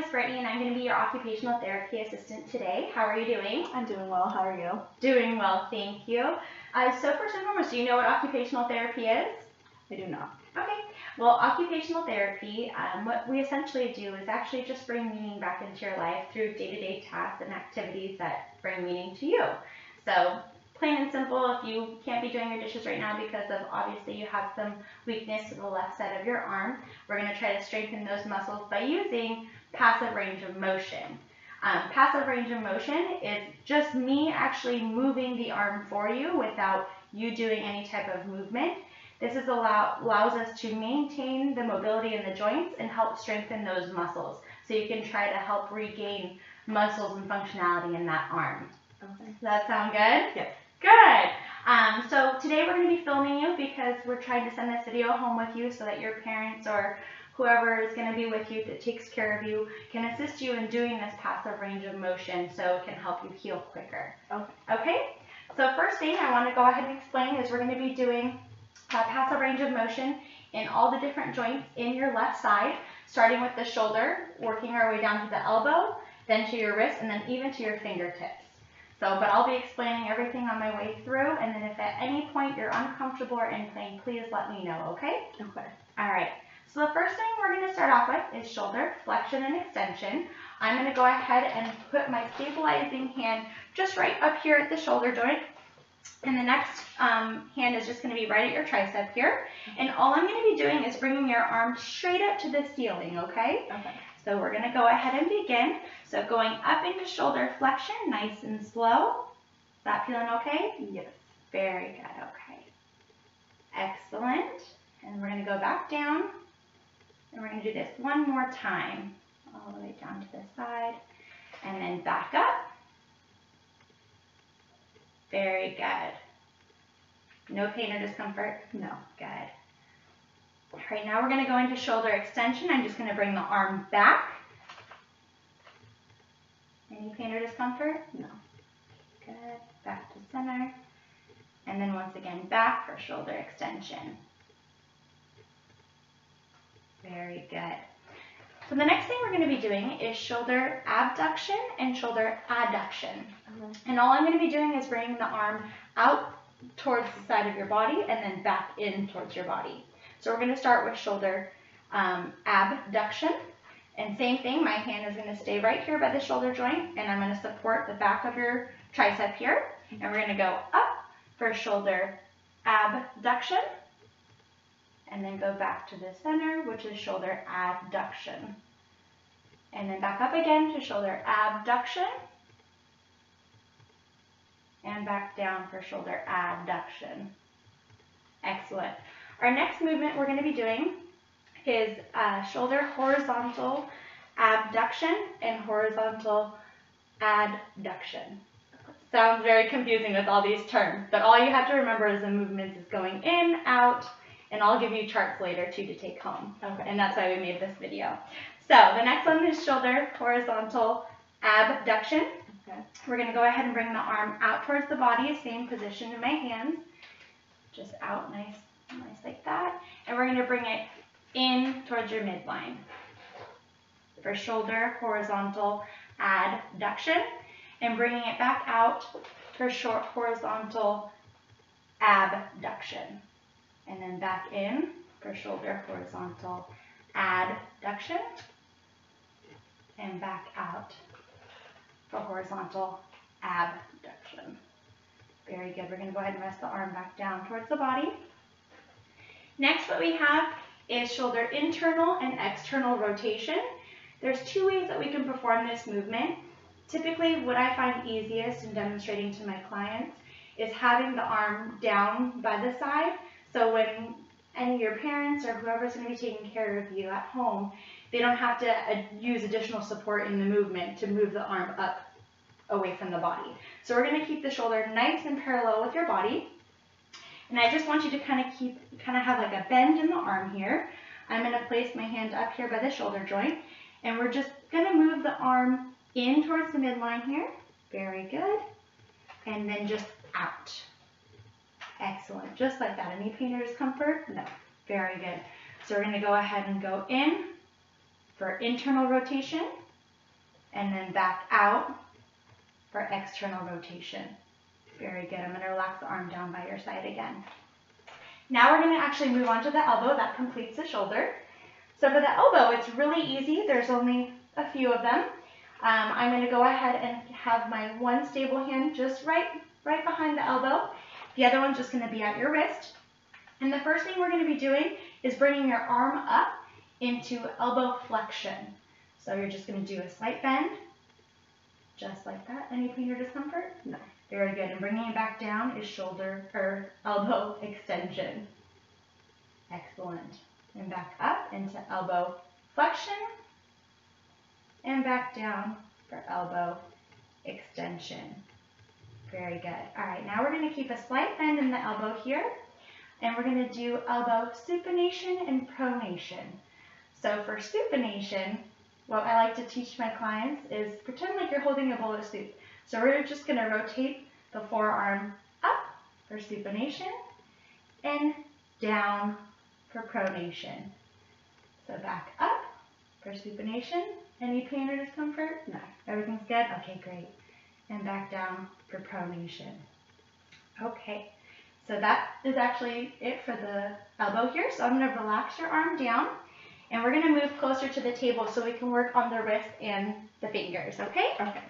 is Brittany, and I'm going to be your occupational therapy assistant today. How are you doing? I'm doing well. How are you? Doing well, thank you. So first and foremost, do you know what occupational therapy is? I do not. Okay. Well, occupational therapy, what we essentially do is actually just bring meaning back into your life through day-to-day tasks and activities that bring meaning to you. So plain and simple, if you can't be doing your dishes right now because of obviously you have some weakness to the left side of your arm, we're going to try to strengthen those muscles by using passive range of motion. Passive range of motion is just me actually moving the arm for you without you doing any type of movement. This allows us to maintain the mobility in the joints and help strengthen those muscles. So you can try to help regain muscles and functionality in that arm. Okay. Does that sound good? Yes. Good. So today we're going to be filming you because we're trying to send this video home with you so that your parents or whoever is going to be with you that takes care of you can assist you in doing this passive range of motion so it can help you heal quicker. Okay. Okay? So first thing I want to go ahead and explain is we're going to be doing passive range of motion in all the different joints in your left side, starting with the shoulder, working our way down to the elbow, then to your wrist, and then even to your fingertips. But I'll be explaining everything on my way through, and then if at any point you're uncomfortable or anything, please let me know, okay? Okay. All right. So the first thing we're going to start off with is shoulder flexion and extension. I'm going to go ahead and put my stabilizing hand just right up here at the shoulder joint. And the next hand is just going to be right at your tricep here. And all I'm going to be doing is bringing your arm straight up to the ceiling, okay? Okay. So we're going to go ahead and begin. So going up into shoulder flexion, nice and slow. Is that feeling okay? Yes. Very good, okay. Excellent. And we're going to go back down. And we're going to do this one more time. All the way down to the side. And then back up. Very good. No pain or discomfort? No. Good. All right, now we're going to go into shoulder extension. I'm just going to bring the arm back. Any pain or discomfort? No. Good. Back to center. And then once again, back for shoulder extension. Very good. So the next thing we're going to be doing is shoulder abduction and shoulder adduction. And all I'm going to be doing is bringing the arm out towards the side of your body and then back in towards your body. So we're going to start with shoulder abduction. And same thing, my hand is going to stay right here by the shoulder joint, and I'm going to support the back of your tricep here. And we're going to go up for shoulder abduction, and then go back to the center, which is shoulder adduction. And then back up again to shoulder abduction, and back down for shoulder adduction. Excellent. Our next movement we're going to be doing is shoulder horizontal abduction and horizontal adduction. Sounds very confusing with all these terms, but all you have to remember is the movements is going in, out, and I'll give you charts later too to take home. Okay. And that's why we made this video. So the next one is shoulder horizontal abduction. Okay. We're going to go ahead and bring the arm out towards the body, same position in my hands. Just out nice like that. And we're going to bring it in towards your midline. For shoulder horizontal adduction. And bringing it back out for short horizontal abduction. And then back in for shoulder horizontal adduction. And back out for horizontal abduction. Very good. We're going to go ahead and rest the arm back down towards the body. Next, what we have is shoulder internal and external rotation. There's two ways that we can perform this movement. Typically, what I find easiest in demonstrating to my clients is having the arm down by the side. So when any of your parents or whoever's going to be taking care of you at home, they don't have to use additional support in the movement to move the arm up away from the body. So we're going to keep the shoulder nice and parallel with your body. And I just want you to kind of have like a bend in the arm here. I'm going to place my hand up here by the shoulder joint, and we're just going to move the arm in towards the midline here. Very good. And then just out. Excellent. Just like that. Any pain or discomfort? No. Very good. So we're going to go ahead and go in for internal rotation and then back out for external rotation. Very good. I'm going to relax the arm down by your side again. Now we're going to actually move on to the elbow. That completes the shoulder. So for the elbow, it's really easy. There's only a few of them. I'm going to go ahead and have my one stable hand just right behind the elbow. The other one's just going to be at your wrist. And the first thing we're going to be doing is bringing your arm up into elbow flexion. So you're just going to do a slight bend, just like that. Any pain or discomfort? No. Very good. And bringing it back down is shoulder or elbow extension. Excellent. And back up into elbow flexion and back down for elbow extension. Very good. All right, now we're going to keep a slight bend in the elbow here, and we're going to do elbow supination and pronation. So for supination, what I like to teach my clients is pretend like you're holding a bowl of soup. So we're just going to rotate the forearm up for supination and down for pronation. So back up for supination. Any pain or discomfort? No. Everything's good? Okay, great. And back down for pronation. Okay, so that is actually it for the elbow here. So I'm going to relax your arm down, and we're going to move closer to the table so we can work on the wrist and the fingers, okay? Okay.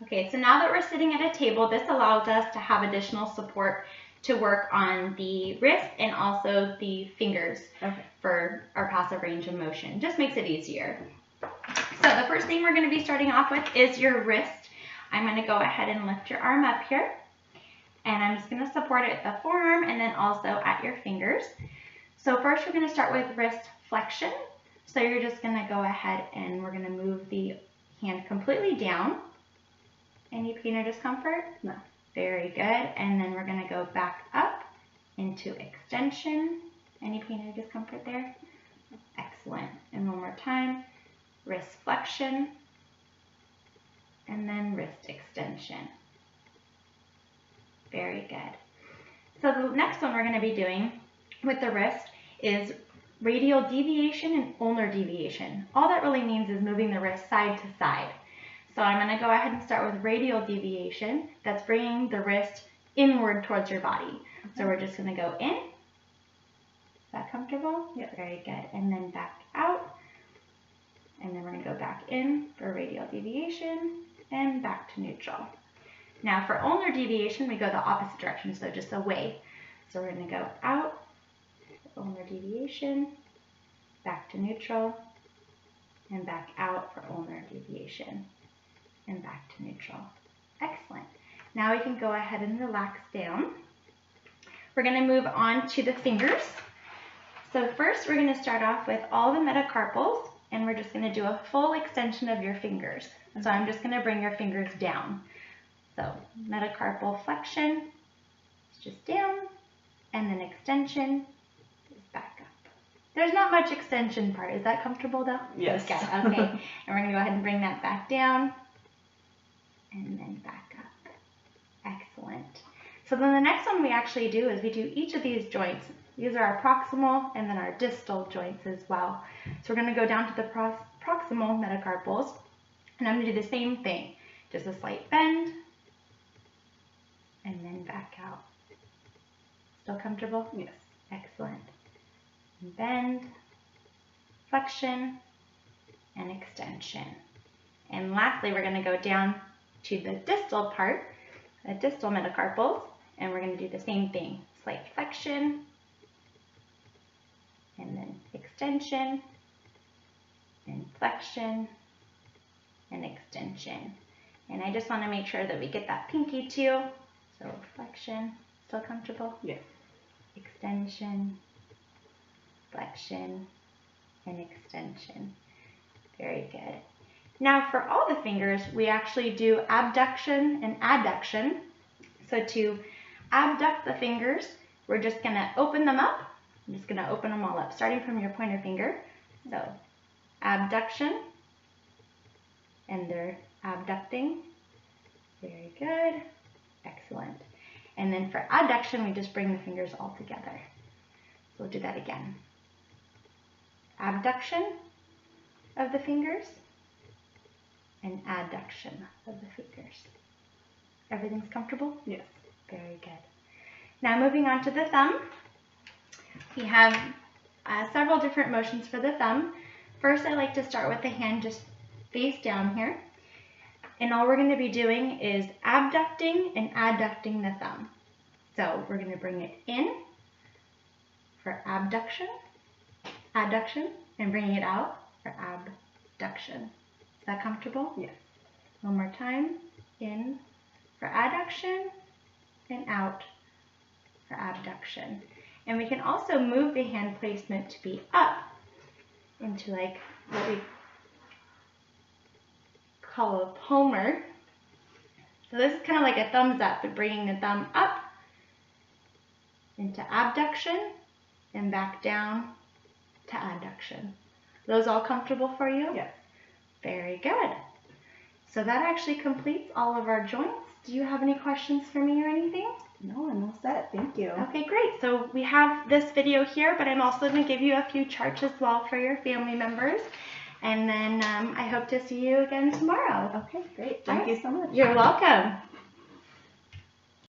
Okay, so now that we're sitting at a table, this allows us to have additional support to work on the wrist and also the fingers for our passive range of motion. Just makes it easier. So the first thing we're going to be starting off with is your wrist. I'm going to go ahead and lift your arm up here, and I'm just going to support it at the forearm and then also at your fingers. So first we're going to start with wrist flexion. So you're just going to go ahead and we're going to move the hand completely down. Any pain or discomfort? No. Very good. And then we're going to go back up into extension. Any pain or discomfort there? Excellent. And one more time. Wrist flexion. And then wrist extension. Very good. So the next one we're going to be doing with the wrist is radial deviation and ulnar deviation. All that really means is moving the wrist side to side. So I'm going to go ahead and start with radial deviation. That's bringing the wrist inward towards your body. Okay. So we're just going to go in. Is that comfortable? Yes. Very good. And then back out. And then we're going to go back in for radial deviation and back to neutral. Now for ulnar deviation, we go the opposite direction, so just away. So we're going to go out, ulnar deviation, back to neutral, and back out for ulnar deviation. And back to neutral. Excellent. Now we can go ahead and relax down. We're going to move on to the fingers. So first we're going to start off with all the metacarpals, and we're just going to do a full extension of your fingers. So I'm just going to bring your fingers down. So metacarpal flexion is just down, and then extension is back up. There's not much extension part. Is that comfortable though? Yes. Okay. And we're going to go ahead and bring that back down. And then back up. Excellent. So then the next one we actually do is we do each of these joints. These are our proximal and then our distal joints as well. So we're going to go down to the proximal metacarpals, and I'm going to do the same thing. Just a slight bend, and then back out. Still comfortable? Yes. Excellent. Bend, flexion, and extension. And lastly, we're going to go down to the distal part, the distal metacarpals, and we're going to do the same thing. Slight flexion, and then extension, and flexion, and extension. And I just want to make sure that we get that pinky too. So flexion, still comfortable? Yes. Extension, flexion, and extension. Very good. Now for all the fingers, we actually do abduction and adduction. So to abduct the fingers, we're just going to open them up. I'm just going to open them all up, starting from your pointer finger. So abduction, and they're abducting. Very good. Excellent. And then for adduction, we just bring the fingers all together. So we'll do that again. Abduction, of the fingers and adduction of the fingers. Everything's comfortable? Yes. Very good. Now moving on to the thumb. We have several different motions for the thumb. First, I like to start with the hand just face down here. And all we're going to be doing is abducting and adducting the thumb. So we're going to bring it in for abduction, adduction, and bringing it out for abduction. Is that comfortable? Yes. One more time. In for adduction and out for abduction. And we can also move the hand placement to be up into like what we call a palmer. So this is kind of like a thumbs up, but bringing the thumb up into abduction and back down to adduction. Those all comfortable for you? Yes. Very good. So that actually completes all of our joints. Do you have any questions for me or anything? No, I'm all set. Thank you. Okay, great. So we have this video here, but I'm also going to give you a few charts as well for your family members. And then I hope to see you again tomorrow. Okay, great. Thank you so much. You're welcome.